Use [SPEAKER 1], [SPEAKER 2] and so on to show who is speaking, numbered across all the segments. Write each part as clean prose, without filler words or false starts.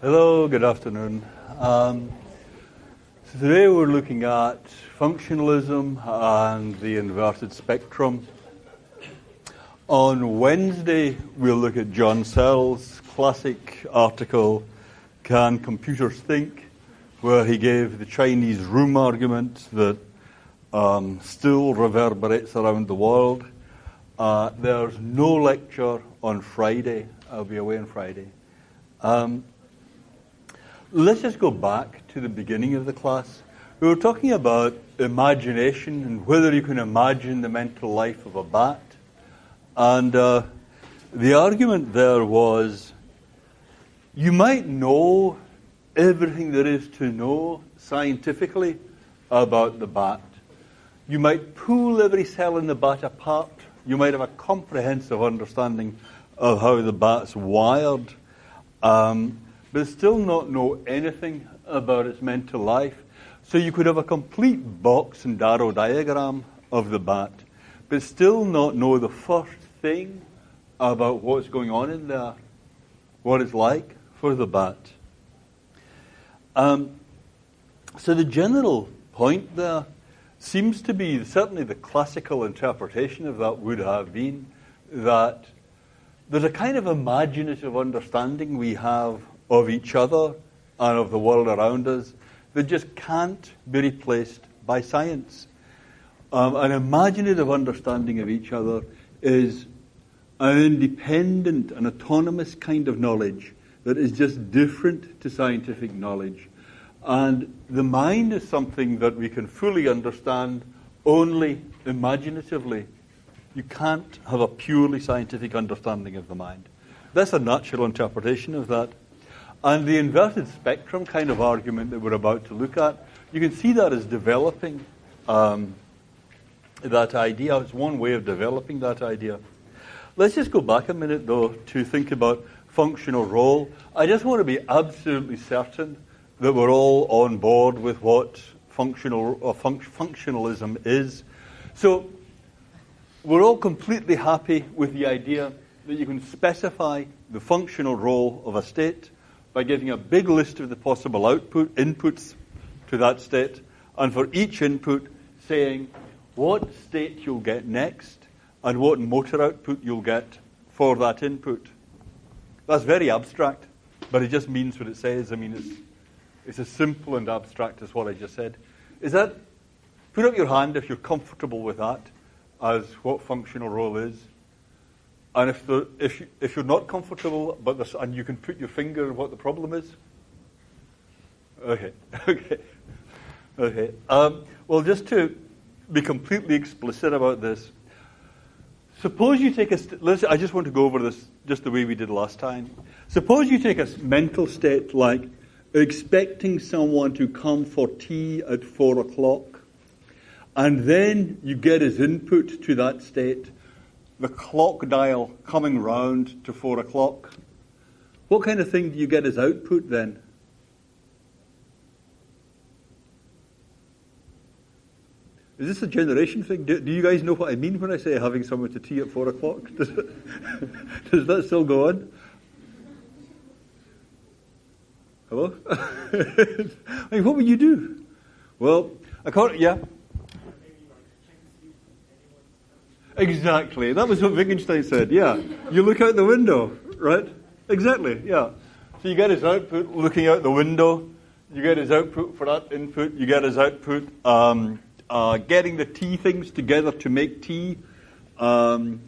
[SPEAKER 1] Hello, good afternoon. So today we're looking at functionalism and the inverted spectrum. On Wednesday, we'll look at John Searle's classic article, Can Computers Think?, where he gave the Chinese room argument that still reverberates around the world. There's no lecture on Friday. I'll be away on Friday. Let's just go back to the beginning of the class. We were talking about imagination and whether you can imagine the mental life of a bat. And the argument there was, you might know everything there is to know scientifically about the bat. You might pull every cell in the bat apart. You might have a comprehensive understanding of how the bat's wired. But still not know anything about its mental life. So you could have a complete box and arrow diagram of the bat, but still not know the first thing about what's going on in there, what it's like for the bat. So the general point there seems to be, certainly the classical interpretation of that would have been, that there's a kind of imaginative understanding we have of each other and of the world around us that just can't be replaced by science. An imaginative understanding of each other is an independent and autonomous kind of knowledge that is just different to scientific knowledge. And the mind is something that we can fully understand only imaginatively. You can't have a purely scientific understanding of the mind. That's a natural interpretation of that. And the inverted spectrum kind of argument that we're about to look at, you can see that as developing that idea. It's one way of developing that idea. Let's just go back a minute, though, to think about functional role. I just want to be absolutely certain that we're all on board with what functionalism is. So we're all completely happy with the idea that you can specify the functional role of a state by giving a big list of the possible inputs to that state, and for each input saying what state you'll get next and what motor output you'll get for that input. That's very abstract, but it just means what it says. I mean, it's as simple and abstract as what I just said. Put up your hand if you're comfortable with that as what functional role is. And if you're not comfortable, and you can put your finger on what the problem is. Okay. Well, just to be completely explicit about this, suppose you take I just want to go over this just the way we did last time. Suppose you take a mental state like expecting someone to come for tea at 4 o'clock, and then you get as input to that state the clock dial coming round to 4 o'clock. What kind of thing do you get as output then? Is this a generation thing? Do you guys know what I mean when I say having someone to tea at 4 o'clock? Does that still go on? Hello? I mean, what would you do? Well, yeah. Exactly. That was what Wittgenstein said, yeah. You look out the window, right? Exactly, yeah. So you get his output looking out the window. You get his output for that input. You get his output getting the tea things together to make tea. Getting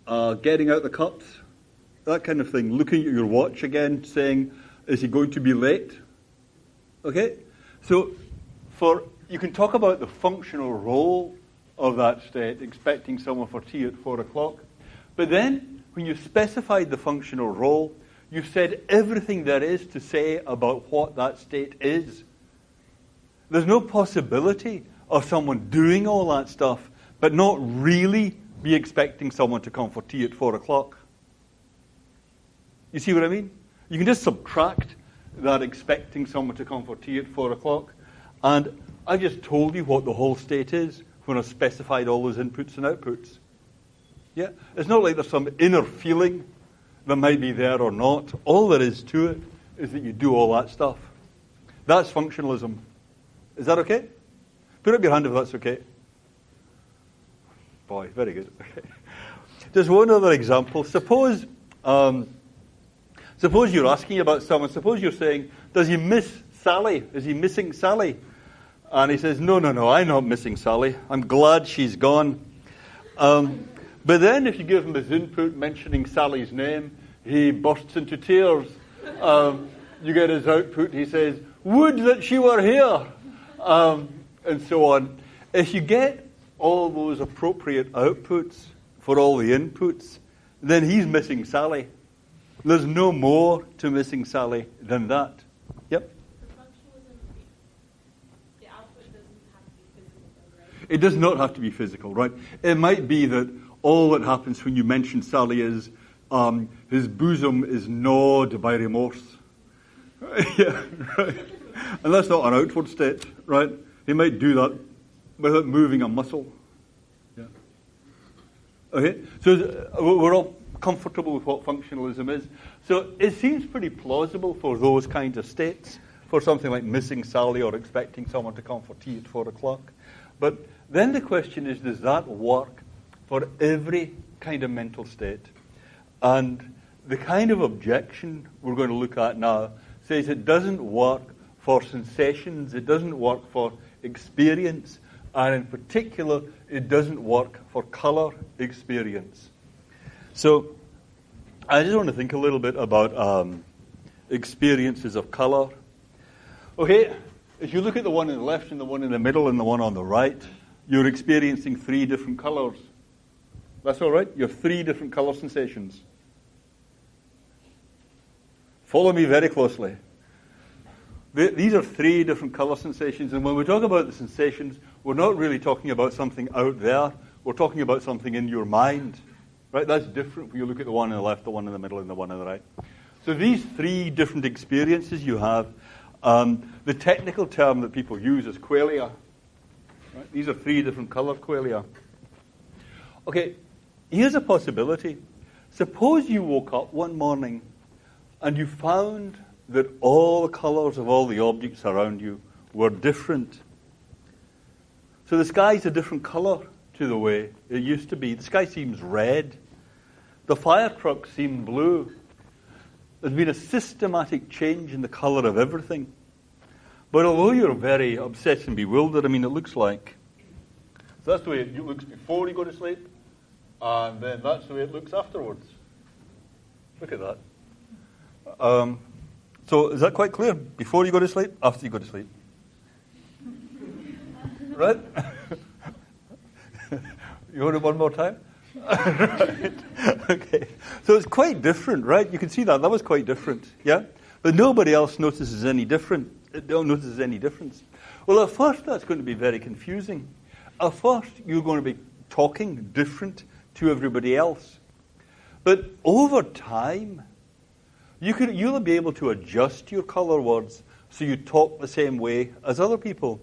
[SPEAKER 1] out the cups. That kind of thing. Looking at your watch again, saying, is he going to be late? Okay? So you can talk about the functional role of that state, expecting someone for tea at 4 o'clock. But then, when you've specified the functional role, you've said everything there is to say about what that state is. There's no possibility of someone doing all that stuff, but not really be expecting someone to come for tea at 4 o'clock. You see what I mean? You can just subtract that expecting someone to come for tea at 4 o'clock, and I've just told you what the whole state is when I've specified all those inputs and outputs. Yeah? It's not like there's some inner feeling that might be there or not. All there is to it is that you do all that stuff. That's functionalism. Is that okay? Put up your hand if that's okay. Boy, very good. Okay. There's one other example. Suppose you're asking about someone. Suppose you're saying, does he miss Sally? Is he missing Sally? And he says, no, I'm not missing Sally. I'm glad she's gone. But then if you give him his input mentioning Sally's name, he bursts into tears. You get his output. He says, would that she were here. And so on. If you get all those appropriate outputs for all the inputs, then he's missing Sally. There's no more to missing Sally than that. Yep?
[SPEAKER 2] The output doesn't have to be physical, right?
[SPEAKER 1] It does not have to be physical, right? It might be that all that happens when you mention Sally is his bosom is gnawed by remorse. Yeah, right. And that's not an outward state, right? He might do that without moving a muscle. Yeah. Okay, so we're all comfortable with what functionalism is. So it seems pretty plausible for those kinds of states, for something like missing Sally or expecting someone to come for tea at 4 o'clock. But then the question is, does that work for every kind of mental state? And the kind of objection we're going to look at now says it doesn't work for sensations, it doesn't work for experience, and in particular, it doesn't work for color experience. So I just want to think a little bit about experiences of color. Okay, if you look at the one on the left and the one in the middle and the one on the right, you're experiencing 3 different colors. That's all right? You have 3 different color sensations. Follow me very closely. These are 3 different color sensations, and when we talk about the sensations, we're not really talking about something out there. We're talking about something in your mind. Right? That's different when you look at the one on the left, the one in the middle, and the one on the right. So these 3 different experiences you have, the technical term that people use is qualia. Right? These are 3 different color qualia. Okay, here's a possibility. Suppose you woke up one morning and you found that all the colors of all the objects around you were different. So the sky's a different color to the way it used to be. The sky seems red. The fire trucks seem blue. There's been a systematic change in the color of everything. But although you're very upset and bewildered, it looks like. So that's the way it looks before you go to sleep, and then that's the way it looks afterwards. Look at that. So is that quite clear? Before you go to sleep, after you go to sleep? Right? You want it one more time? Right. Okay. So it's quite different, right? You can see that. That was quite different, yeah? But nobody else notices any difference. Well, at first, that's going to be very confusing. At first, you're going to be talking different to everybody else. But over time, you'll be able to adjust your color words so you talk the same way as other people.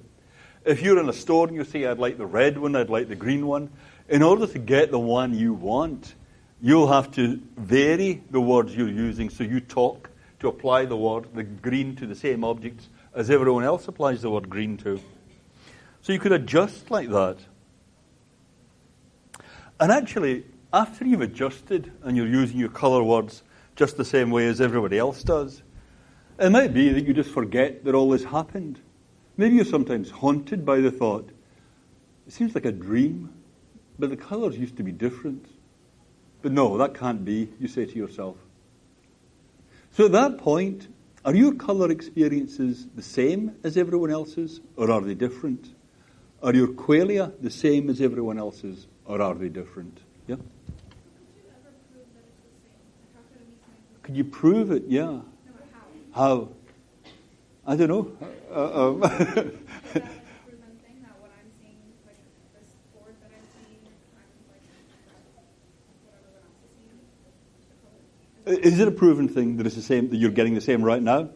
[SPEAKER 1] If you're in a store and you say, I'd like the red one, I'd like the green one, in order to get the one you want, you'll have to vary the words you're using so you talk to apply the green to the same objects as everyone else applies the word green to. So you could adjust like that. And actually, after you've adjusted and you're using your color words just the same way as everybody else does, it might be that you just forget that all this happened. Maybe you're sometimes haunted by the thought, it seems like a dream, but the colors used to be different. But no, that can't be, you say to yourself. So at that point, are your color experiences the same as everyone else's, or are they different? Are your qualia the same as everyone else's, or are they different? Yeah?
[SPEAKER 2] Could you ever prove that it's the same? How could it be scientific?
[SPEAKER 1] Could you prove it? Yeah.
[SPEAKER 2] No, but how?
[SPEAKER 1] How? I don't know.
[SPEAKER 2] Is that a proven thing that what I'm seeing, like this board that I'm seeing, I'm like what everyone else is seeing?
[SPEAKER 1] Is it a proven thing that it's the same, that you're getting the same right now?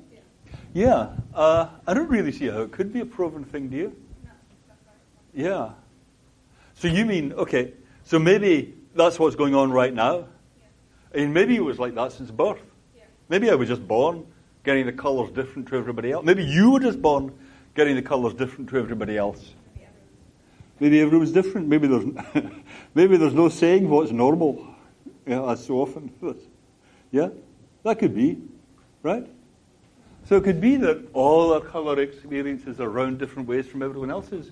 [SPEAKER 2] Yeah.
[SPEAKER 1] Yeah. I don't really see how it could be a proven thing, do you?
[SPEAKER 2] No, that's right.
[SPEAKER 1] Yeah. So you mean, okay, so maybe that's what's going on right now?
[SPEAKER 2] Yeah.
[SPEAKER 1] And maybe it was like that since birth.
[SPEAKER 2] Yeah.
[SPEAKER 1] Maybe I was just born getting the colours different to everybody else. Maybe you were just born getting the colours different to everybody else. Maybe everyone's different. Maybe there's maybe there's no saying what's normal. Yeah, as so often. Yeah, that could be, right? So it could be that all our colour experiences are round different ways from everyone else's.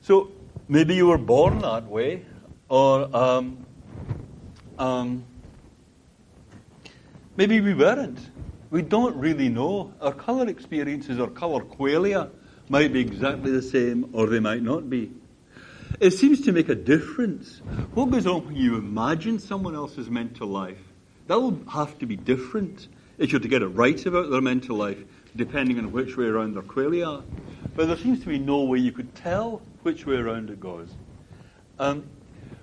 [SPEAKER 1] So maybe you were born that way, or maybe we weren't. We don't really know. Our colour experiences, our colour qualia, might be exactly the same, or they might not be. It seems to make a difference. What goes on when you imagine someone else's mental life? That will have to be different if you're to get it right about their mental life, depending on which way around their qualia are. But there seems to be no way you could tell which way around it goes.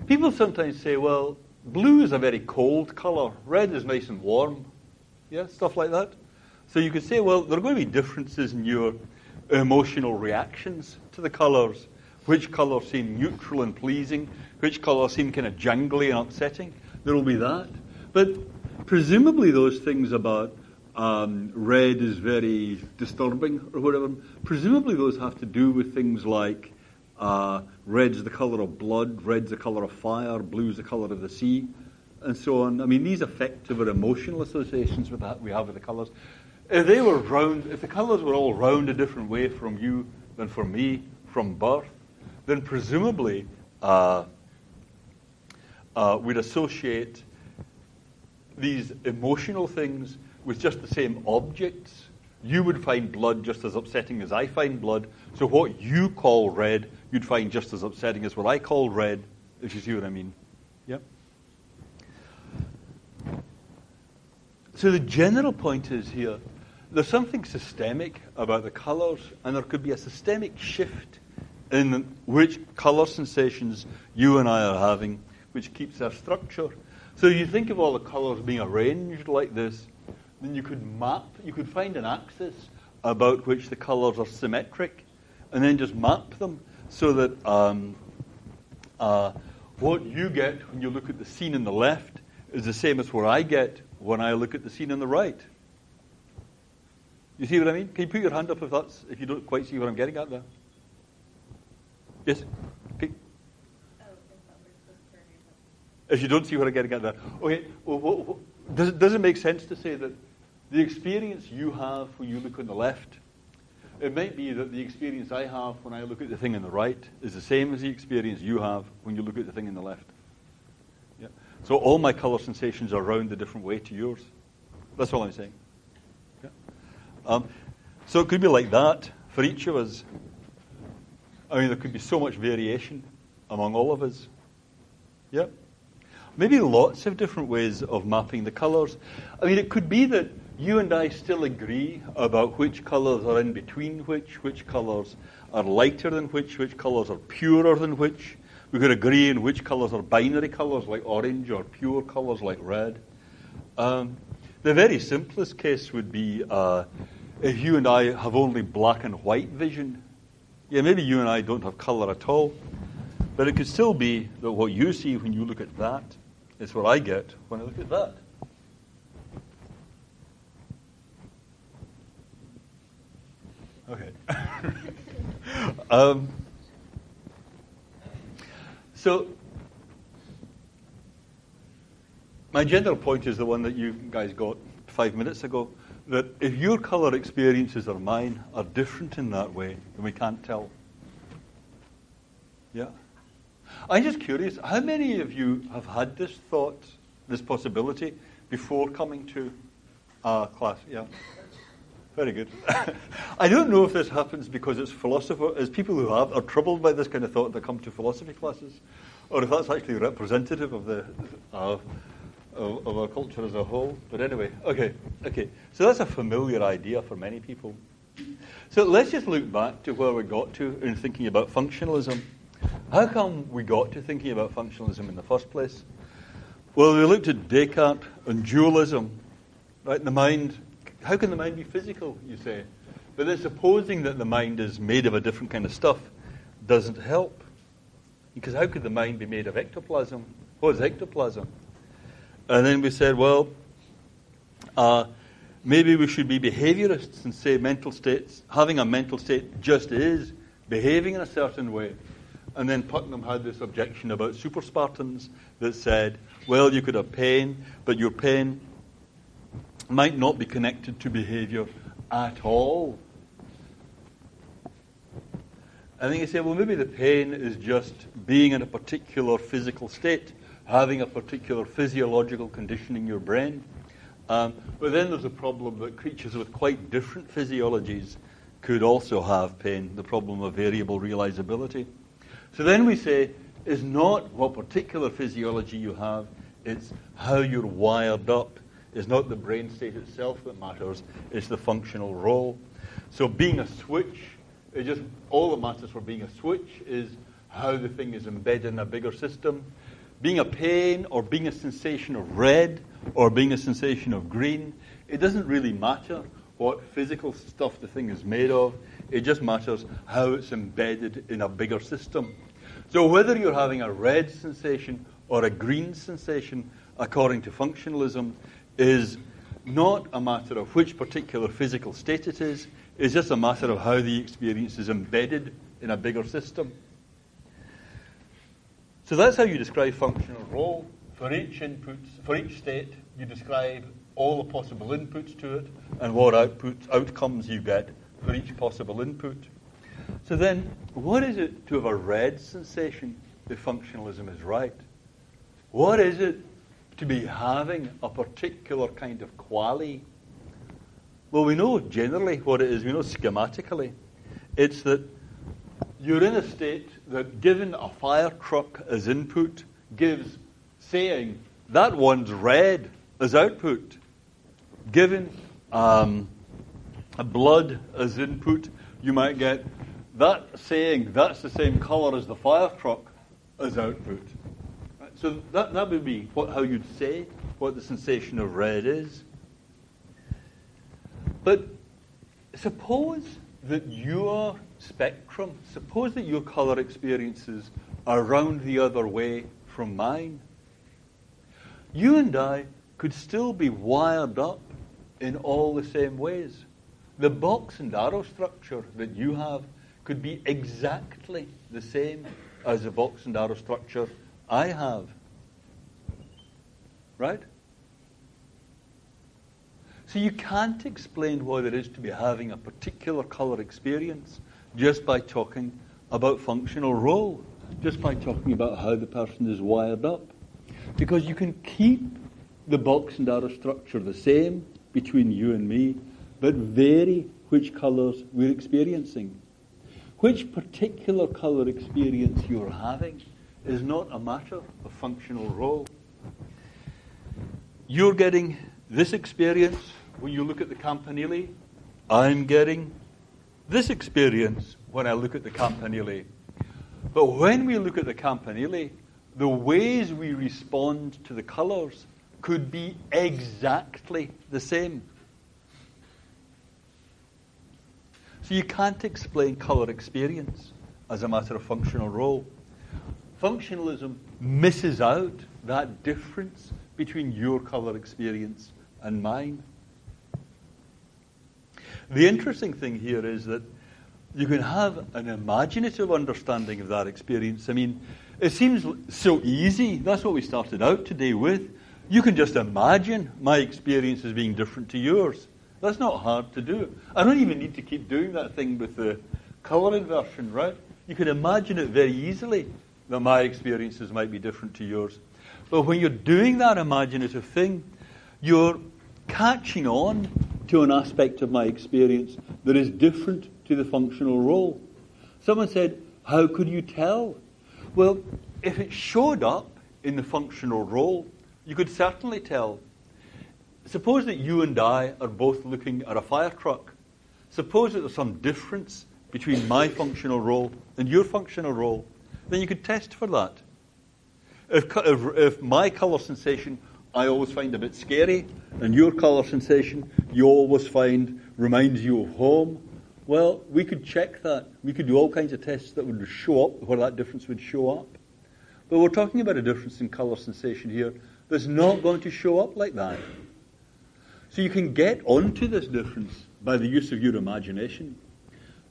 [SPEAKER 1] People sometimes say, well, blue is a very cold colour. Red is nice and warm. Yeah, stuff like that. So you could say, well, there are going to be differences in your emotional reactions to the colours. Which colours seem neutral and pleasing? Which colours seem kind of jangly and upsetting? There will be that. But presumably those things about red is very disturbing or whatever, presumably those have to do with things like red's the colour of blood, red's the colour of fire, blue's the colour of the sea, and so on. I mean, these affective or emotional associations with that we have with the colours. If they were round, if the colours were all round a different way from you than from me from birth, then presumably we'd associate these emotional things with just the same objects. You would find blood just as upsetting as I find blood. So what you call red, you'd find just as upsetting as what I call red, if you see what I mean. Yeah. So the general point is here, there's something systemic about the colours, and there could be a systemic shift in which colour sensations you and I are having, which keeps their structure. So you think of all the colours being arranged like this, then you could find an axis about which the colours are symmetric, and then just map them so that what you get when you look at the scene on the left is the same as what I get when I look at the scene on the right. You see what I mean? Can you put your hand up if you don't quite see what I'm getting at there? Yes? Okay. If you don't see what I'm getting at there. Okay, well, does it make sense to say that the experience you have when you look on the left, it might be that the experience I have when I look at the thing on the right is the same as the experience you have when you look at the thing on the left. Yeah. So all my colour sensations are round a different way to yours. That's all I'm saying. Yeah. So it could be like that for each of us. I mean, there could be so much variation among all of us. Yeah. Maybe lots of different ways of mapping the colours. I mean, it could be that you and I still agree about which colours are in between which colours are lighter than which colours are purer than which. We could agree on which colours are binary colours like orange or pure colours like red. The very simplest case would be if you and I have only black and white vision. Yeah, maybe you and I don't have colour at all, but it could still be that what you see when you look at that is what I get when I look at that. Okay. So my general point is the one that you guys got 5 minutes ago, that if your colour experiences or mine are different in that way, then we can't tell. Yeah? I'm just curious, how many of you have had this thought, this possibility, before coming to class? Yeah? Very good. I don't know if this happens because it's people who are troubled by this kind of thought that come to philosophy classes, or if that's actually representative of of our culture as a whole. But anyway, okay. So that's a familiar idea for many people. So let's just look back to where we got to in thinking about functionalism. How come we got to thinking about functionalism in the first place? Well, we looked at Descartes and dualism, right? The mind. How can the mind be physical, you say? But then supposing that the mind is made of a different kind of stuff doesn't help. Because how could the mind be made of ectoplasm? What is ectoplasm? And then we said, well, maybe we should be behaviorists and say mental states, having a mental state just is behaving in a certain way. And then Putnam had this objection about super Spartans that said, well, you could have pain, but your pain might not be connected to behavior at all. I think he said, well, maybe the pain is just being in a particular physical state, having a particular physiological condition in your brain. But then there's a problem that creatures with quite different physiologies could also have pain, the problem of variable realizability. So then we say, it's not what particular physiology you have, it's how you're wired up. It's not the brain state itself that matters, it's the functional role. So being a switch, it just all that matters for being a switch is how the thing is embedded in a bigger system. Being a pain or being a sensation of red or being a sensation of green, it doesn't really matter what physical stuff the thing is made of. It just matters how it's embedded in a bigger system. So whether you're having a red sensation or a green sensation, according to functionalism, is not a matter of which particular physical state it is. It's just a matter of how the experience is embedded in a bigger system. So that's how you describe functional role. For each state, you describe all the possible inputs to it and what outcomes you get for each possible input. So then, what is it to have a red sensation if functionalism is right? What is it to be having a particular kind of quality? Well, we know generally what it is. We know schematically. It's that you're in a state that, given a fire truck as input, gives saying that one's red as output. Given a blood as input, you might get that saying that's the same color as the fire truck as output. Right? So that would be how you'd say what the sensation of red is. But suppose that your spectrum, suppose that your color experiences are round the other way from mine. You and I could still be wired up in all the same ways. The box and arrow structure that you have could be exactly the same as the box and arrow structure I have. Right? So you can't explain what it is to be having a particular color experience just by talking about functional role, just by talking about how the person is wired up. Because you can keep the box and arrow structure the same between you and me, but vary which colors we're experiencing. Which particular color experience you're having is not a matter of functional role. You're getting this experience when you look at the campanile. I'm getting this experience when I look at the campanile. But when we look at the campanile, the ways we respond to the colors could be exactly the same. So you can't explain color experience as a matter of functional role. Functionalism misses out that difference between your color experience and mine. The interesting thing here is that you can have an imaginative understanding of that experience. I mean, it seems so easy. That's what we started out today with. You can just imagine my experience as being different to yours. That's not hard to do. I don't even need to keep doing that thing with the color inversion, right? You can imagine it very easily that my experiences might be different to yours. But when you're doing that imaginative thing, you're catching on to an aspect of my experience that is different to the functional role. Someone said, how could you tell? Well, if it showed up in the functional role, you could certainly tell. Suppose that you and I are both looking at a fire truck. Suppose that there's some difference between my functional role and your functional role. Then you could test for that. If my color sensation I always find a bit scary, and your color sensation you always find reminds you of home, well, we could check that. We could do all kinds of tests that would show up where that difference would show up. But we're talking about a difference in color sensation here that's not going to show up like that. So you can get onto this difference by the use of your imagination.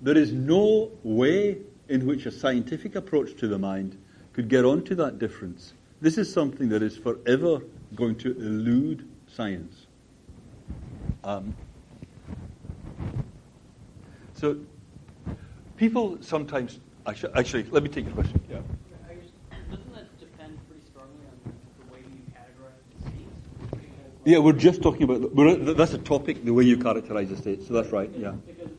[SPEAKER 1] There is no way in which a scientific approach to the mind could get onto that difference. This is something that is forever going to elude science. So people sometimes... Actually, let me take your question. Yeah.
[SPEAKER 3] Doesn't that depend pretty strongly on the way you categorize the states?
[SPEAKER 1] Yeah, we're just talking about... that's a topic, the way you characterize the state. So that's right, yeah.
[SPEAKER 3] Because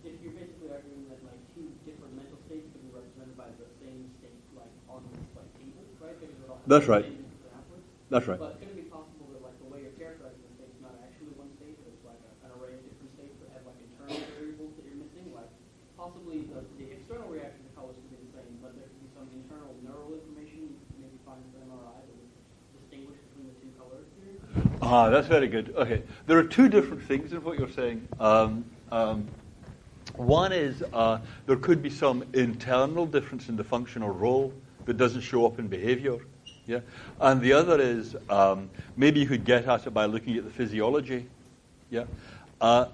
[SPEAKER 3] if you're basically arguing that like two different mental states can be represented by the same state like on this like table, right? Because it all has
[SPEAKER 1] That's
[SPEAKER 3] the
[SPEAKER 1] right.
[SPEAKER 3] same inputs and outputs.
[SPEAKER 1] That's right.
[SPEAKER 3] But could it be possible that like the way you're characterizing the state is not actually one state, but it's like an array of different states that have like internal variables that you're missing? Like possibly the external reaction to colors could be the same, but there could be some internal neural information you could maybe find in the MRI that would distinguish between the two color experiences.
[SPEAKER 1] That's very good. Okay. There are two different things in what you're saying. One is there could be some internal difference in the functional role that doesn't show up in behavior. Yeah? And the other is maybe you could get at it by looking at the physiology. Yeah? The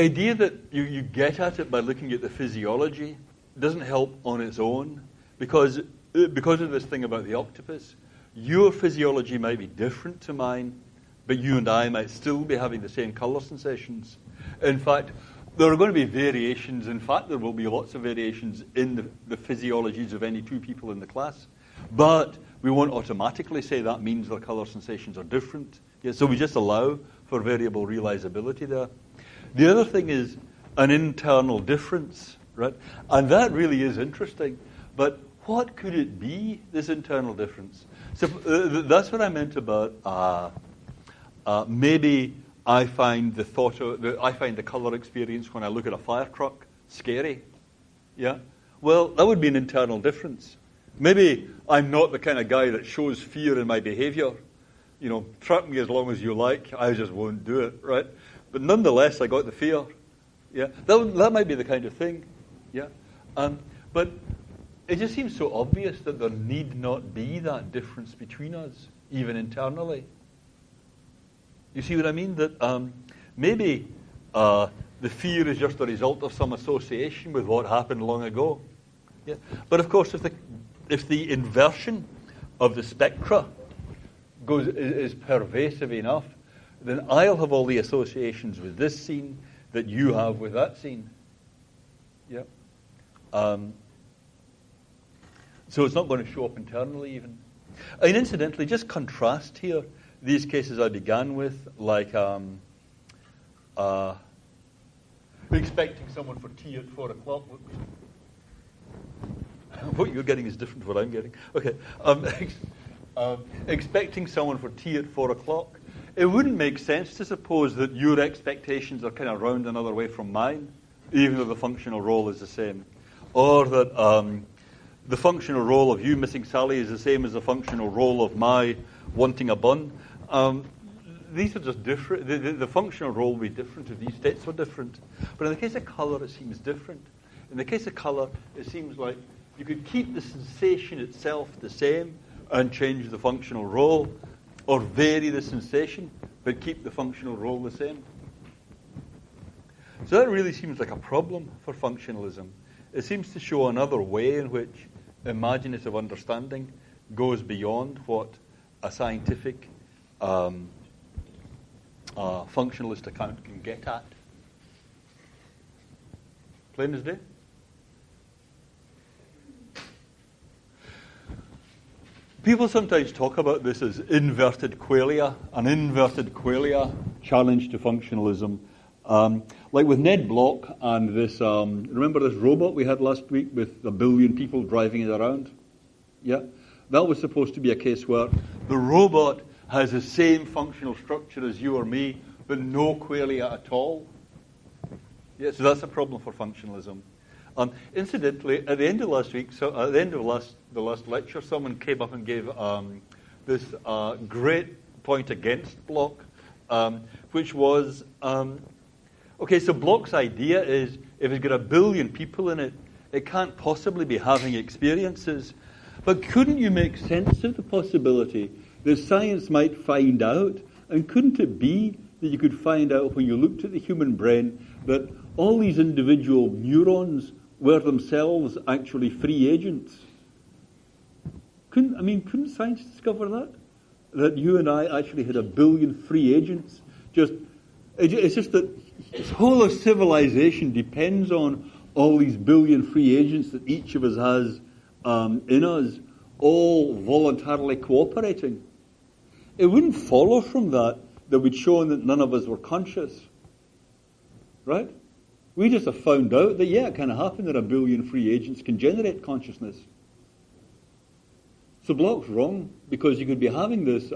[SPEAKER 1] idea that you get at it by looking at the physiology doesn't help on its own because of this thing about the octopus. Your physiology might be different to mine, but you and I might still be having the same color sensations. In fact, there are going to be variations. In fact, there will be lots of variations in the physiologies of any two people in the class. But we won't automatically say that means their color sensations are different. Yeah, so we just allow for variable realizability there. The other thing is an internal difference, right? And that really is interesting. But what could it be, this internal difference? So that's what I meant about maybe I find the color experience when I look at a fire truck scary. Yeah? Well, that would be an internal difference. Maybe I'm not the kind of guy that shows fear in my behavior. You know, trap me as long as you like, I just won't do it, right? But nonetheless, I got the fear. Yeah? That might be the kind of thing. Yeah? But it just seems so obvious that there need not be that difference between us, even internally. You see what I mean? That maybe the fear is just a result of some association with what happened long ago. Yeah? But of course, if the inversion of the spectra is pervasive enough, then I'll have all the associations with this scene that you have with that scene. Yeah. So it's not going to show up internally even. And incidentally, just contrast here these cases I began with, like expecting someone for tea at 4 o'clock. What you're getting is different from what I'm getting. Okay. Expecting someone for tea at 4 o'clock. It wouldn't make sense to suppose that your expectations are kind of round another way from mine, even though the functional role is the same. Or that the functional role of you missing Sally is the same as the functional role of my wanting a bun. These are just different. The functional role will be different if these states were different. But in the case of color, it seems different. In the case of color, it seems like you could keep the sensation itself the same and change the functional role, or vary the sensation, but keep the functional role the same. So that really seems like a problem for functionalism. It seems to show another way in which imaginative understanding goes beyond what a scientific functionalist account can get at. Plain as day? People sometimes talk about this as inverted qualia, an inverted qualia challenge to functionalism. Like with Ned Block and this, remember this robot we had last week with 1 billion people driving it around? Yeah? That was supposed to be a case where the robot has the same functional structure as you or me, but no qualia at all. Yeah, so that's a problem for functionalism. Incidentally, at the end of last week, so at the end of the last lecture, someone came up and gave this great point against Block, which was, okay, so Block's idea is if it's got 1 billion people in it, it can't possibly be having experiences. But couldn't you make sense of the possibility that science might find out And couldn't it be that you could find out when you looked at the human brain that all these individual neurons were themselves actually free agents? Couldn't science discover that? That you and I actually had 1 billion free agents? It's just that this whole of civilization depends on all these billion free agents that each of us has in us, all voluntarily cooperating. It wouldn't follow from that we'd shown that none of us were conscious. Right? We just have found out that, it kind of happened that 1 billion free agents can generate consciousness. So Bloch's wrong, because you could be having this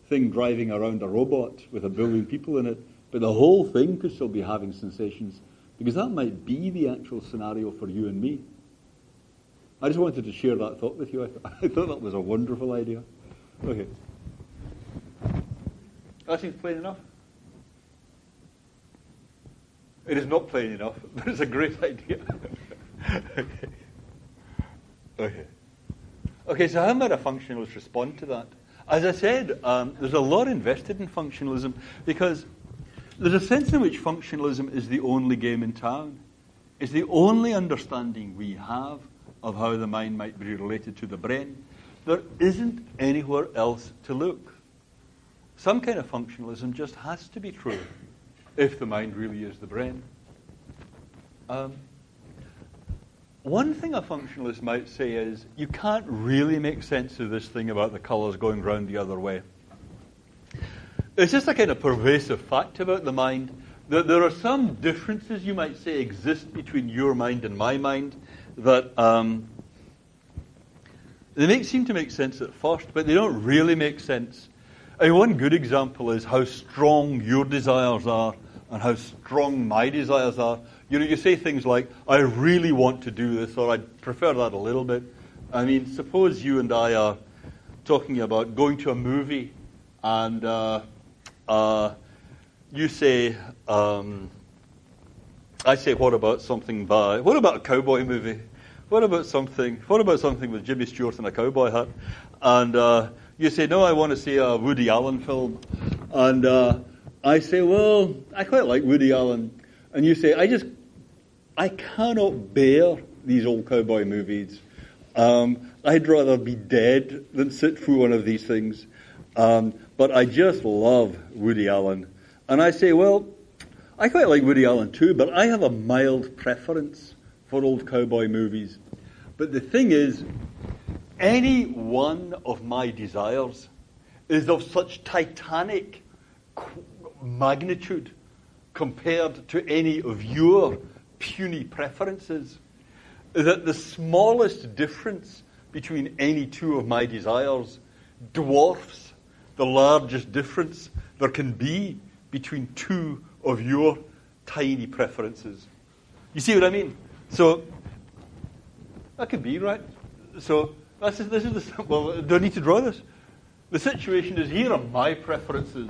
[SPEAKER 1] thing driving around a robot with 1 billion people in it, but the whole thing could still be having sensations, because that might be the actual scenario for you and me. I just wanted to share that thought with you. I thought that was a wonderful idea. Okay. That seems plain enough. It is not plain enough, but it's a great idea. Okay, so how might a functionalist respond to that? As I said, there's a lot invested in functionalism because there's a sense in which functionalism is the only game in town. It's the only understanding we have of how the mind might be related to the brain. There isn't anywhere else to look. Some kind of functionalism just has to be true if the mind really is the brain. One thing a functionalist might say is, you can't really make sense of this thing about the colours going round the other way. It's just a kind of pervasive fact about the mind that there are some differences you might say exist between your mind and my mind that they seem to make sense at first, but they don't really make sense. One good example is how strong your desires are and how strong my desires are. You say things like, I really want to do this, or I'd prefer that a little bit. Suppose you and I are talking about going to a movie, and you say, I say, what about a cowboy movie? What about something with Jimmy Stewart and a cowboy hat? And you say, no, I want to see a Woody Allen film. And I say, well, I quite like Woody Allen. And you say, I cannot bear these old cowboy movies. I'd rather be dead than sit through one of these things. But I just love Woody Allen. And I say, well, I quite like Woody Allen too, but I have a mild preference for old cowboy movies. But the thing is, any one of my desires is of such titanic magnitude compared to any of your puny preferences that the smallest difference between any two of my desires dwarfs the largest difference there can be between two of your tiny preferences. You see what I mean? So that could be, right? So this is the, well, do I need to draw this? The situation is, here are my preferences.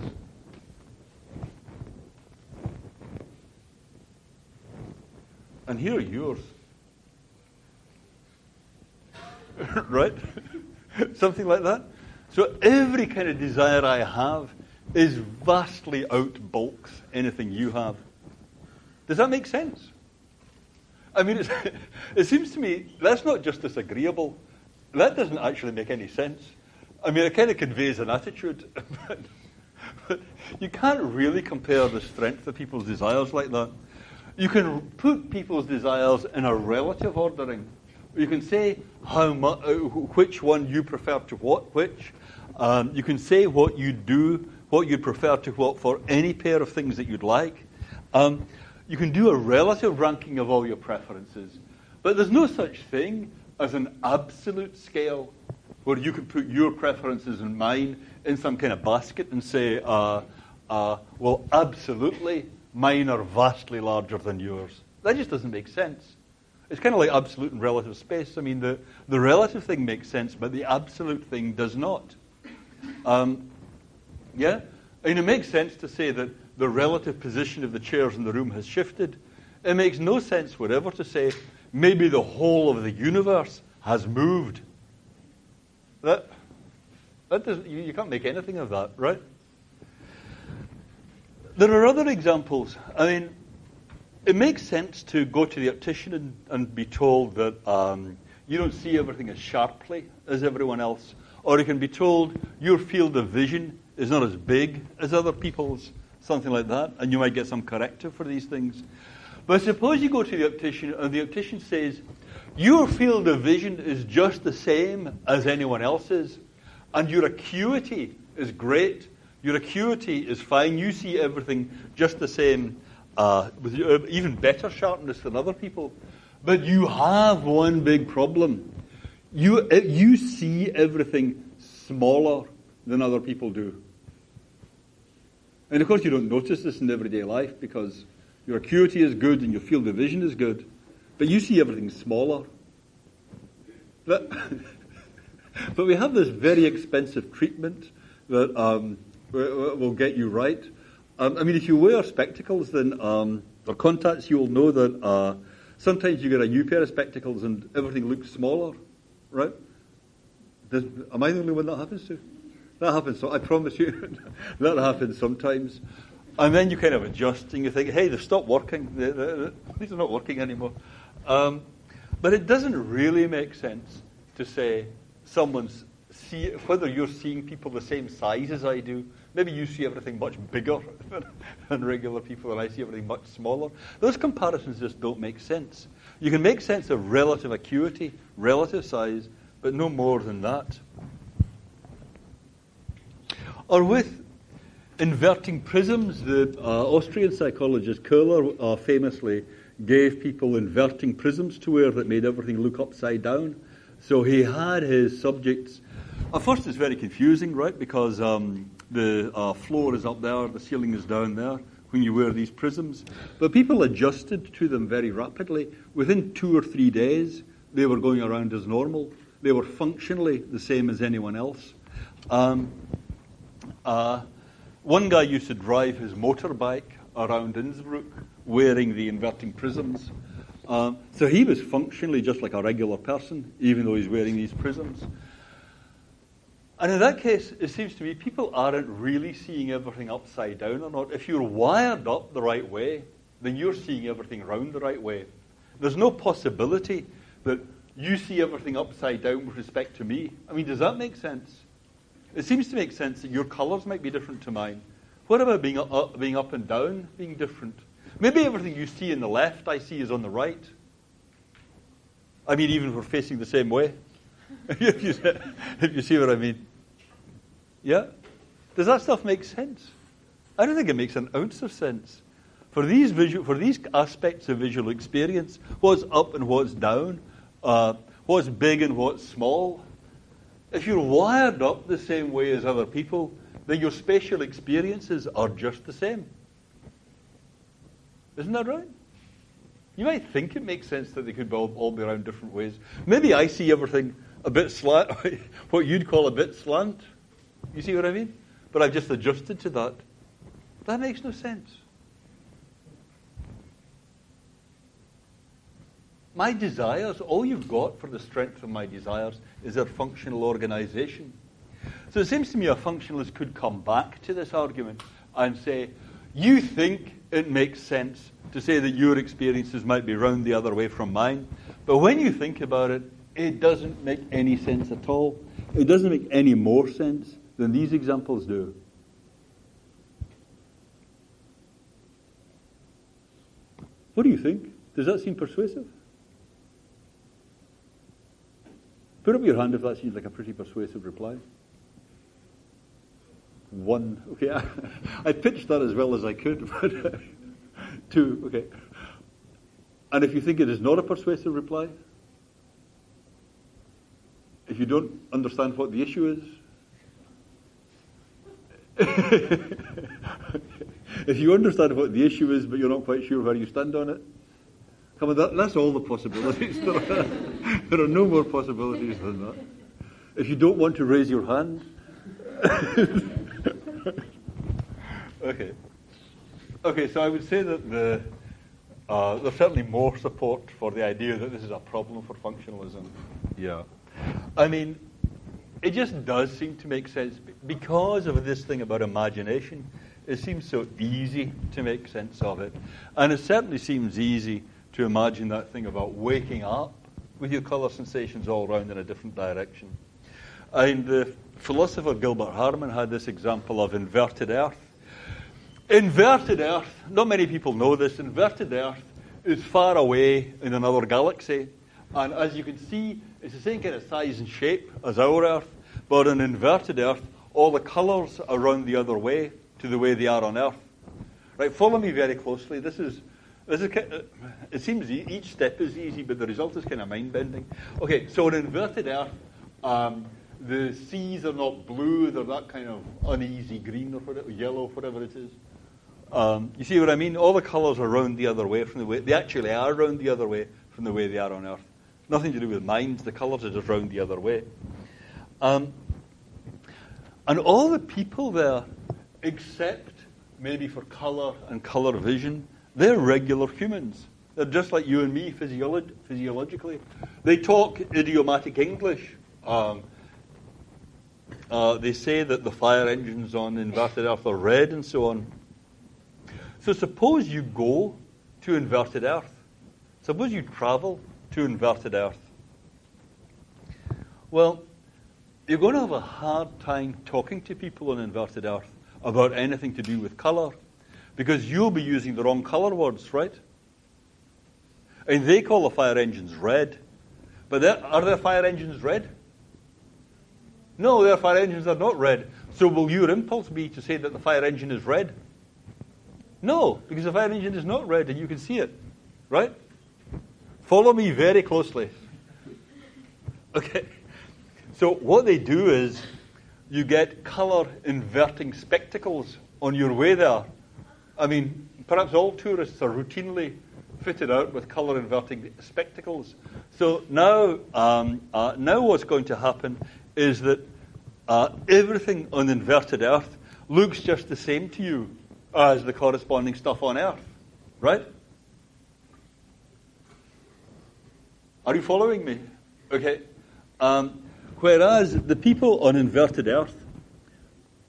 [SPEAKER 1] And here are yours. Right? Something like that. So every kind of desire I have is vastly outbulks anything you have. Does that make sense? It seems to me that's not just disagreeable. That doesn't actually make any sense. It kind of conveys an attitude. But you can't really compare the strength of people's desires like that. You can put people's desires in a relative ordering. You can say which one you prefer to which. You can say what you do, what you prefer to what for any pair of things that you'd like. You can do a relative ranking of all your preferences. But there's no such thing as an absolute scale where you can put your preferences and mine in some kind of basket and say, well, absolutely, mine are vastly larger than yours. That just doesn't make sense. It's kind of like absolute and relative space. The relative thing makes sense, but the absolute thing does not. Yeah? It makes sense to say that the relative position of the chairs in the room has shifted. It makes no sense whatever to say maybe the whole of the universe has moved. That doesn't, you can't make anything of that, right? There are other examples. I mean, it makes sense to go to the optician and be told that you don't see everything as sharply as everyone else. Or you can be told your field of vision is not as big as other people's, something like that, and you might get some corrective for these things. But suppose you go to the optician and the optician says, your field of vision is just the same as anyone else's, and your acuity is great. Your acuity is fine. You see everything just the same, with even better sharpness than other people. But you have one big problem. You see everything smaller than other people do. And of course you don't notice this in everyday life because your acuity is good and your field of vision is good. But you see everything smaller. But we have this very expensive treatment that will get you right. I mean, if you wear spectacles then or contacts, you will know that sometimes you get a new pair of spectacles and everything looks smaller, right? Am I the only one that happens to? That happens, so I promise you, that happens sometimes. And then you kind of adjust and you think, hey, they've stopped working. These are not working anymore. But it doesn't really make sense to say whether you're seeing people the same size as I do. Maybe you see everything much bigger than regular people and I see everything much smaller. Those comparisons just don't make sense. You can make sense of relative acuity, relative size, but no more than that. Or with inverting prisms, the Austrian psychologist Kohler famously gave people inverting prisms to wear that made everything look upside down. So he had his subjects. At first it's very confusing, right? Because the floor is up there, the ceiling is down there when you wear these prisms. But people adjusted to them very rapidly. Within 2 or 3 days, they were going around as normal. They were functionally the same as anyone else. One guy used to drive his motorbike around Innsbruck wearing the inverting prisms. So he was functionally just like a regular person, even though he's wearing these prisms. And in that case, it seems to me people aren't really seeing everything upside down or not. If you're wired up the right way, then you're seeing everything round the right way. There's no possibility that you see everything upside down with respect to me. I mean, does that make sense? It seems to make sense that your colours might be different to mine. What about being up and down being different? Maybe everything you see in the left, I see is on the right. I mean, even if we're facing the same way. if you see what I mean. Yeah? Does that stuff make sense? I don't think it makes an ounce of sense. For these aspects of visual experience, what's up and what's down, what's big and what's small, if you're wired up the same way as other people, then your spatial experiences are just the same. Isn't that right? You might think it makes sense that they could all be around different ways. Maybe I see everything a bit slant, what you'd call a bit slant. You see what I mean? But I've just adjusted to that. That makes no sense. My desires, all you've got for the strength of my desires is their functional organization. So it seems to me a functionalist could come back to this argument and say, you think it makes sense to say that your experiences might be round the other way from mine, but when you think about it, it doesn't make any sense at all. It doesn't make any more sense than these examples do. What do you think? Does that seem persuasive? Put up your hand if that seems like a pretty persuasive reply. 1. Okay, I pitched that as well as I could, but 2. Okay. And if you think it is not a persuasive reply, if you don't understand what the issue is, if you understand what the issue is but you're not quite sure where you stand on it, come on, that's all the possibilities. There are no more possibilities than that. If you don't want to raise your hand. Okay, so I would say that there's certainly more support for the idea that this is a problem for functionalism. Yeah. I mean, it just does seem to make sense because of this thing about imagination. It seems so easy to make sense of it. And it certainly seems easy to imagine that thing about waking up with your colour sensations all around in a different direction. And the philosopher Gilbert Harman had this example of inverted Earth. Inverted Earth, not many people know this, inverted Earth is far away in another galaxy. And as you can see, it's the same kind of size and shape as our Earth, but on inverted Earth, all the colours are round the other way to the way they are on Earth. Right, follow me very closely. This is kind of, it seems each step is easy, but the result is kind of mind-bending. Okay, so on inverted Earth, the seas are not blue, they're that kind of uneasy green or whatever, yellow, whatever it is. You see what I mean? All the colours are round the other way from the way they actually are round the other way from the way they are on Earth. Nothing to do with minds. The colours are just round the other way. And all the people there, except maybe for colour and colour vision, they're regular humans. They're just like you and me physiologically. They talk idiomatic English. They say that the fire engines on inverted Earth are red and so on. So suppose you go to inverted Earth. Suppose you travel to inverted Earth. Well, you're going to have a hard time talking to people on inverted Earth about anything to do with colour, because you'll be using the wrong colour words, right? And they call the fire engines red. But are their fire engines red? No, their fire engines are not red. So will your impulse be to say that the fire engine is red? No, because the fire engine is not red and you can see it, right? Follow me very closely. Okay. So what they do is you get colour inverting spectacles on your way there. I mean, perhaps all tourists are routinely fitted out with colour inverting spectacles. So now what's going to happen is that everything on inverted Earth looks just the same to you as the corresponding stuff on Earth, right? Are you following me? Okay. Whereas the people on inverted Earth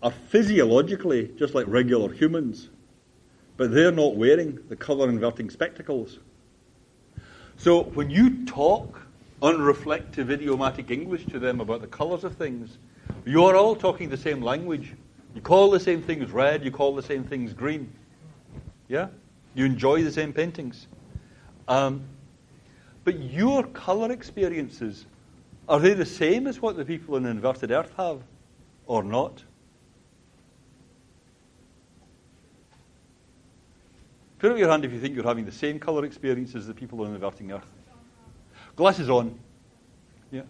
[SPEAKER 1] are physiologically just like regular humans, but they're not wearing the colour inverting spectacles. So when you talk unreflective idiomatic English to them about the colours of things, you're all talking the same language. You call the same things red, you call the same things green. Yeah? You enjoy the same paintings. But your colour experiences, are they the same as what the people on inverted Earth have, or not? Put up your hand if you think you're having the same colour experience as the people on inverting Earth. Glasses on. Yeah.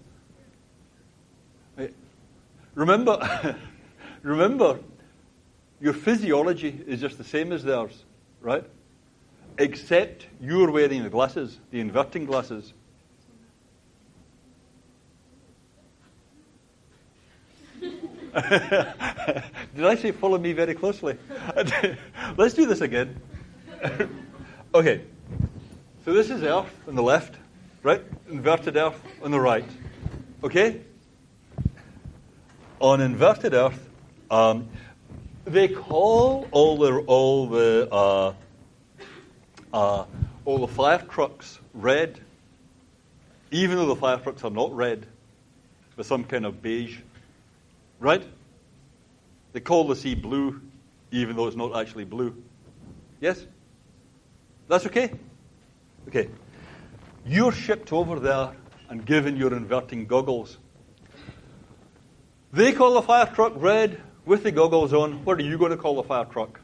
[SPEAKER 1] Remember, your physiology is just the same as theirs, right? Except you're wearing the glasses, the inverting glasses. Did I say follow me very closely? Let's do this again. Okay. So this is Earth on the left, right? Inverted Earth on the right. Okay? On inverted Earth, they call all the fire trucks red, even though the fire trucks are not red, with some kind of beige, right? They call the sea blue, even though it's not actually blue. Yes? That's okay? Okay. You're shipped over there and given your inverting goggles. They call the fire truck red with the goggles on. What are you going to call the fire truck?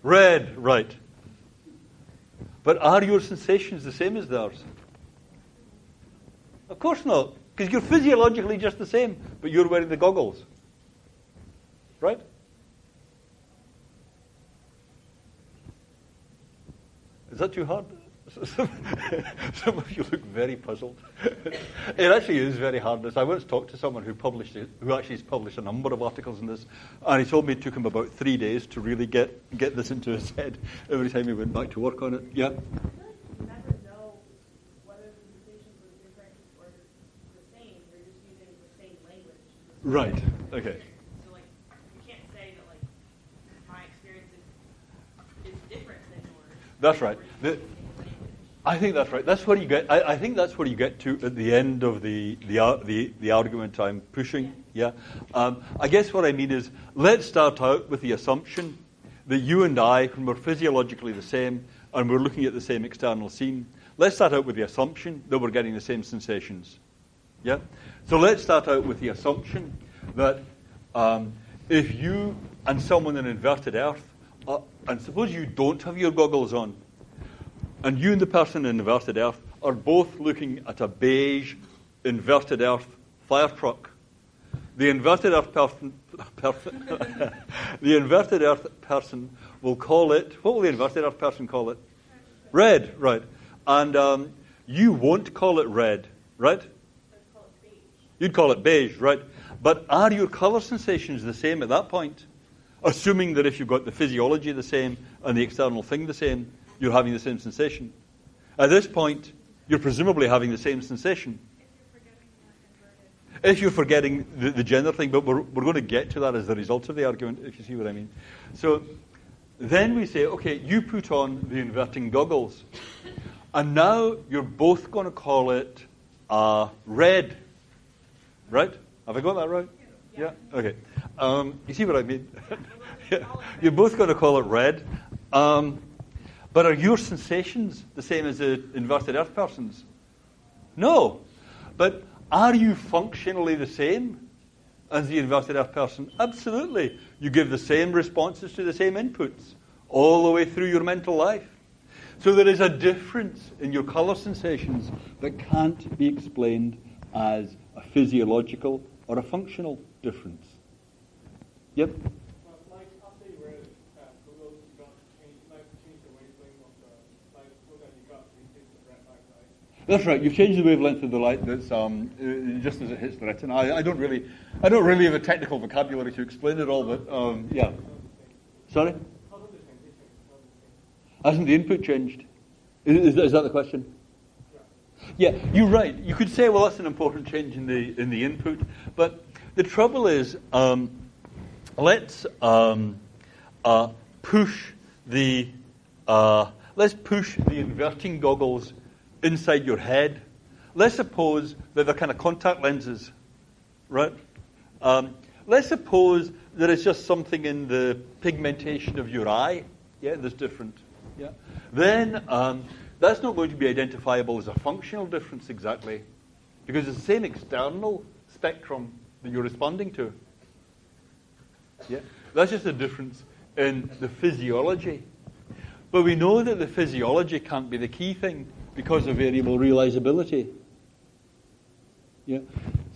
[SPEAKER 1] Red, right. But are your sensations the same as theirs? Of course not, because you're physiologically just the same, but you're wearing the goggles. Right? Is that too hard? Some of you look very puzzled. It actually is very hard. I once talked to someone who actually has published a number of articles on this, and he told me it took him about 3 days to really get this into his head every time he went back to work on it. Yeah?
[SPEAKER 2] You never know whether the sensations were different or the same. They're just using the same language.
[SPEAKER 1] Right. Okay.
[SPEAKER 2] So, like, you can't say that, like, my
[SPEAKER 1] That's right. I think that's right. That's what you get. I think that's what you get to at the end of the argument I'm pushing. Yeah. I guess what I mean is, let's start out with the assumption that you and I, when we're physiologically the same and we're looking at the same external scene, let's start out with the assumption that we're getting the same sensations. Yeah. So let's start out with the assumption that if you and someone in inverted Earth, and suppose you don't have your goggles on, and you and the person in inverted Earth are both looking at a beige inverted Earth fire truck. The inverted Earth person the inverted Earth person will call it, what will the inverted Earth person call it? Red, right. And you won't call it red, right? You'd call it beige, right? But are your colour sensations the same at that point? Assuming that if you've got the physiology the same and the external thing the same, you're having the same sensation. At this point, you're presumably having the same sensation. If you're forgetting the gender thing, but we're going to get to that as the result of the argument, if you see what I mean. So then we say, okay, you put on the inverting goggles, and now you're both going to call it red, right? Have I got that right? Yeah? Okay. You see what I mean? Yeah. You're both going to call it red. But are your sensations the same as the inverted Earth person's? No. But are you functionally the same as the inverted Earth person? Absolutely. You give the same responses to the same inputs all the way through your mental life. So there is a difference in your colour sensations that can't be explained as a physiological or a functional difference. Yep?
[SPEAKER 4] Like after you read Google, you got change the wavelength of the light so that you got reduced the red light, right?
[SPEAKER 1] That's right. You've changed the wavelength of the light. That's just as it hits the retina. I don't really have a technical vocabulary to explain it all, but yeah. Sorry?
[SPEAKER 4] How does the transition?
[SPEAKER 1] Hasn't the input changed? Is that the question? Yeah, you're right. You could say, well, that's an important change in the input, but the trouble is, let's push the inverting goggles inside your head. Let's suppose that they're kind of contact lenses, right? Let's suppose that it's just something in the pigmentation of your eye. Yeah, that's different. Yeah. Then that's not going to be identifiable as a functional difference exactly, because it's the same external spectrum that you're responding to. Yeah, that's just a difference in the physiology. But we know that the physiology can't be the key thing because of variable realizability. Yeah.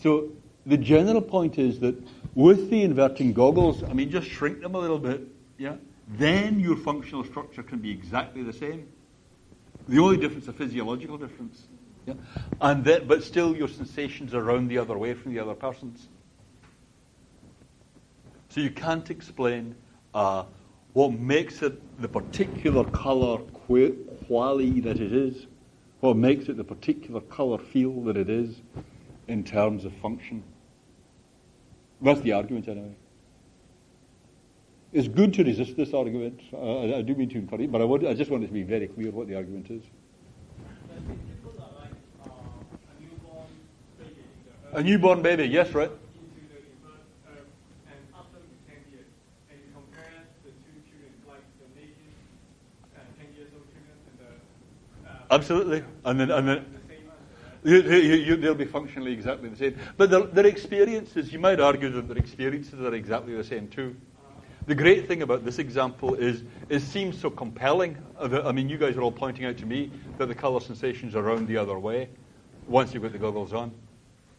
[SPEAKER 1] So the general point is that with the inverting goggles, I mean, just shrink them a little bit. Yeah. Then your functional structure can be exactly the same. The only difference is a physiological difference. Yeah? But still your sensations are round the other way from the other person's. So you can't explain what makes it the particular colour quality that it is, what makes it the particular colour feel that it is in terms of function. That's the argument anyway. It's good to resist this argument. I do mean to encourage it, but I just want it to be very clear what the argument is.
[SPEAKER 4] People are like a newborn baby.
[SPEAKER 1] A newborn baby, yes, right.
[SPEAKER 4] Into the invert, and after 10 years, and you compare the two children, like the naked 10 years old children and the
[SPEAKER 1] Absolutely, and then
[SPEAKER 4] the same answer, right?
[SPEAKER 1] they'll be functionally exactly the same. But their experiences, you might argue that their experiences are exactly the same too. The great thing about this example is it seems so compelling. I mean, you guys are all pointing out to me that the colour sensations are round the other way once you've got the goggles on.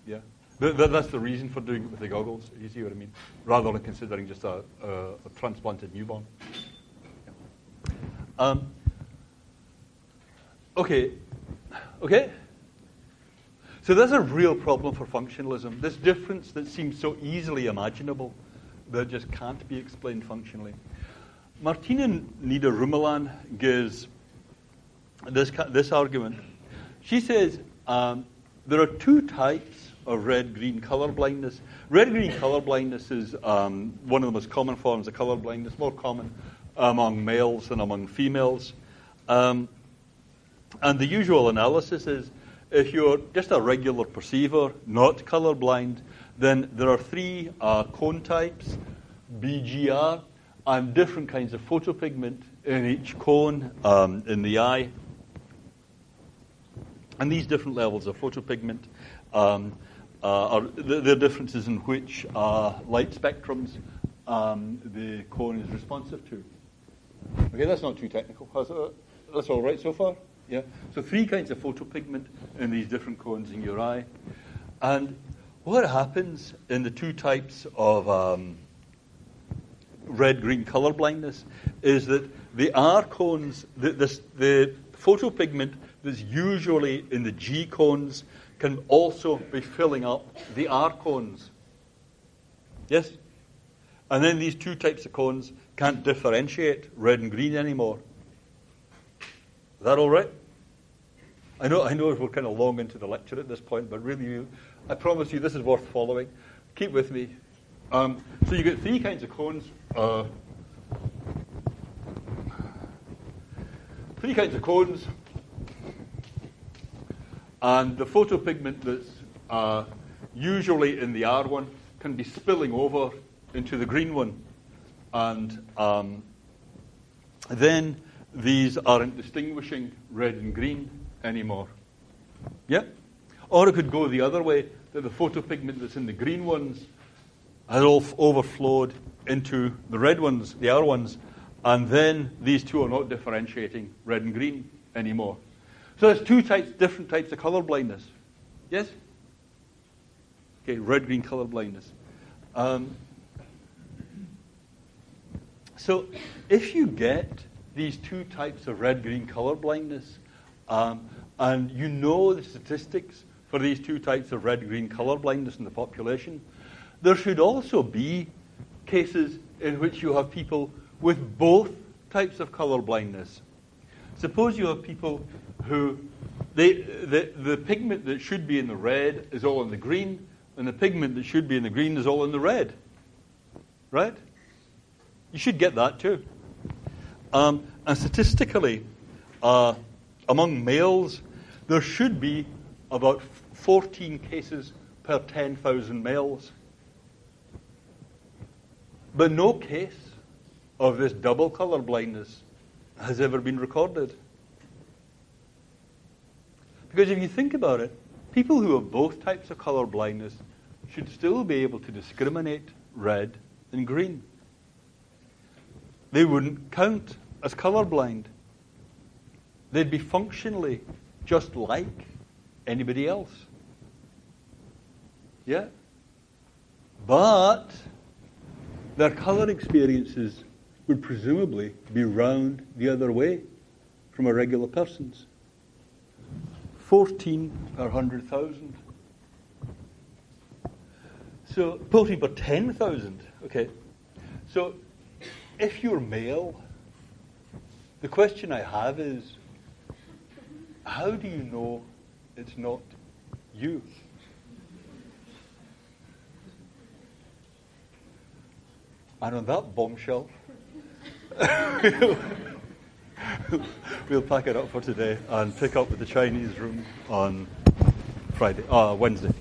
[SPEAKER 1] Yeah, that's the reason for doing it with the goggles. You see what I mean? Rather than considering just a transplanted newborn. Yeah. Okay. So there's a real problem for functionalism. This difference that seems so easily imaginable that just can't be explained functionally. Martina Nieder-Rumelan gives this argument. She says there are two types of red-green colour blindness. Red-green colour blindness is one of the most common forms of colour blindness, more common among males than among females. And the usual analysis is, if you're just a regular perceiver, not colorblind, then there are three cone types, BGR, and different kinds of photopigment in each cone in the eye. And these different levels of photopigment are the differences in which light spectrums the cone is responsive to. Okay, that's not too technical. That's all right so far? Yeah. So three kinds of photopigment in these different cones in your eye. And what happens in the two types of red-green color blindness is that the R cones, the photopigment that's usually in the G cones can also be filling up the R cones. Yes? And then these two types of cones can't differentiate red and green anymore. Is that all right? I know we're kind of long into the lecture at this point, but really, I promise you this is worth following. Keep with me. So you get three kinds of cones. Three kinds of cones. And the photopigment that's usually in the R1 can be spilling over into the green one. And then these aren't distinguishing red and green anymore. Yeah? Or it could go the other way, that the photopigment that's in the green ones has all overflowed into the red ones, the R ones, and then these two are not differentiating red and green anymore. So there's two different types of color blindness. Yes? Okay, red-green color blindness. So if you get these two types of red-green color blindness, and you know the statistics for these two types of red-green color blindness in the population, there should also be cases in which you have people with both types of color blindness. Suppose you have people who, the pigment that should be in the red is all in the green, and the pigment that should be in the green is all in the red. Right? You should get that too. And statistically, among males, there should be about 14 cases per 10,000 males. But no case of this double color blindness has ever been recorded. Because if you think about it, people who have both types of color blindness should still be able to discriminate red and green. They wouldn't count as colorblind. They'd be functionally just like anybody else. Yeah? But their color experiences would presumably be round the other way from a regular person's. 14 per 100,000. So 14 per 10,000. Okay. So if you're male, the question I have is, how do you know it's not you? And on that bombshell, we'll pack it up for today and pick up with the Chinese room on Wednesday.